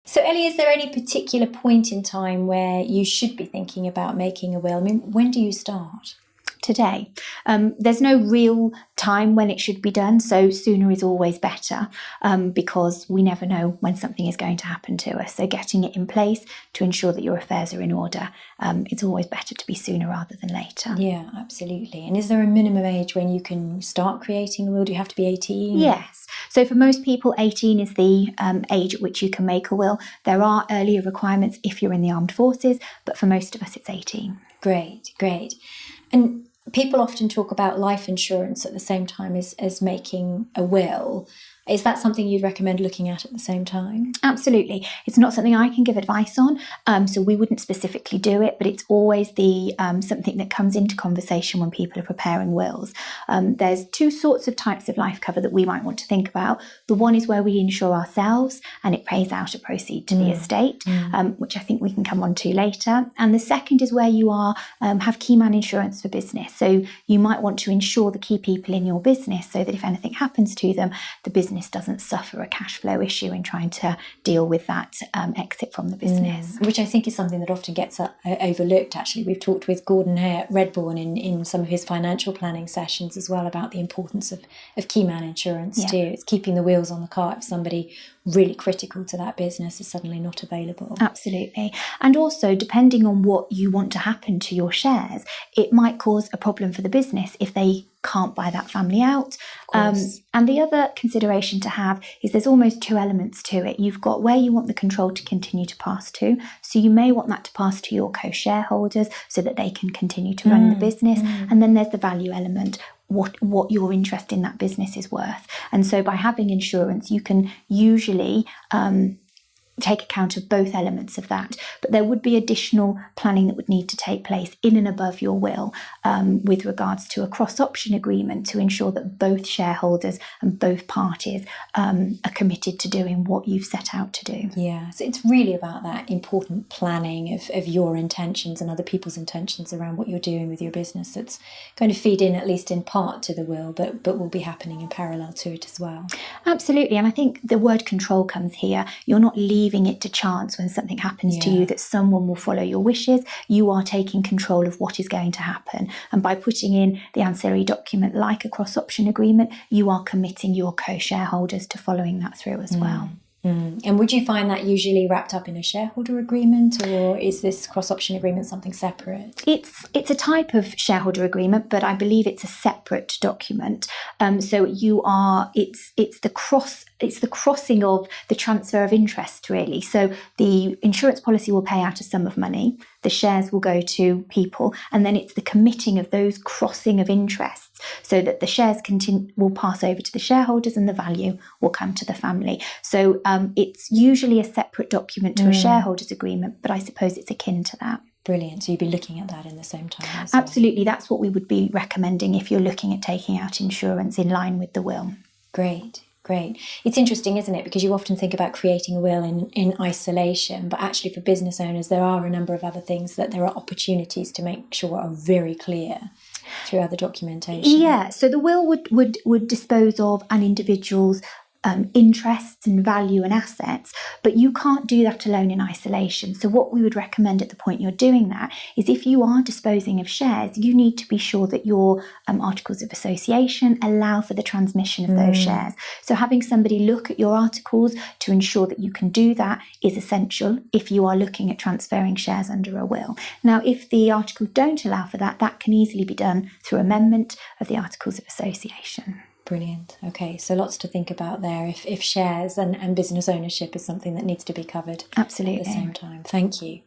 So, Ellie, is there any particular point in time where you should be thinking about making a will? I mean, when do you start? Today. There's no real time when it should be done, so sooner is always better, because we never know when something is going to happen to us. So getting it in place to ensure that your affairs are in order, it's always better to be sooner rather than later. Yeah, absolutely. And is there a minimum age when you can start creating a will? Do you have to be 18? Yes. So for most people, 18 is the age at which you can make a will. There are earlier requirements if you're in the armed forces, but for most of us it's 18. Great, great. And people often talk about life insurance at the same time as making a will. Is that something you'd recommend looking at the same time? Absolutely. It's not something I can give advice on, so we wouldn't specifically do it, but it's always the something that comes into conversation when people are preparing wills. There's two sorts of types of life cover that we might want to think about. The one is where we insure ourselves and it pays out a proceed to the estate, which I think we can come on to later. And the second is where you are have key man insurance for business. So you might want to insure the key people in your business so that if anything happens to them, the business doesn't suffer a cash flow issue in trying to deal with that exit from the business. Which I think is something that often gets overlooked, actually. We've talked with Gordon Redbourne in some of his financial planning sessions as well about the importance of key man insurance too. It's keeping the wheels on the cart if somebody really critical to that business is suddenly not available. Absolutely. And also, depending on what you want to happen to your shares, it might cause a problem for the business if they can't buy that family out. And the other consideration to have is there's almost two elements to it. You've got where you want the control to continue to pass to. So you may want that to pass to your co-shareholders so that they can continue to run the business. And then there's the value element, what your interest in that business is worth. And so by having insurance, you can usually take account of both elements of that. But there would be additional planning that would need to take place in and above your will with regards to a cross-option agreement to ensure that both shareholders and both parties are committed to doing what you've set out to do. Yeah, so it's really about that important planning of your intentions and other people's intentions around what you're doing with your business that's going to feed in, at least in part, to the will, but will be happening in parallel to it as well. Absolutely. And I think the word control comes here. You're not leaving it to chance when something happens to you that someone will follow your wishes. You are taking control of what is going to happen. And by putting in the ancillary document like a cross-option agreement, you are committing your co-shareholders to following that through as well. And would you find that usually wrapped up in a shareholder agreement, or is this cross-option agreement something separate? It's a type of shareholder agreement, but I believe it's a separate document. So you are it's the crossing of the transfer of interest, really. So the insurance policy will pay out a sum of money, the shares will go to people, and then it's the committing of those crossing of interests so that the shares will pass over to the shareholders and the value will come to the family. So it's usually a separate document to a shareholders agreement, but I suppose it's akin to that. Brilliant. So you'd be looking at that in the same time as Absolutely. That's what we would be recommending if you're looking at taking out insurance in line with the will. Great. Great. It's interesting, isn't it? Because you often think about creating a will in isolation, but actually for business owners, there are a number of other things that there are opportunities to make sure are very clear through other documentation. Yeah. So the will would dispose of an individual's interests and value and assets, but you can't do that alone in isolation. So what we would recommend at the point you're doing that is if you are disposing of shares, you need to be sure that your articles of association allow for the transmission of those shares. So having somebody look at your articles to ensure that you can do that is essential if you are looking at transferring shares under a will. Now, if the articles don't allow for that, that can easily be done through amendment of the articles of association. Brilliant. Okay, so lots to think about there if shares and business ownership is something that needs to be covered Absolutely. at the same time. Thank you.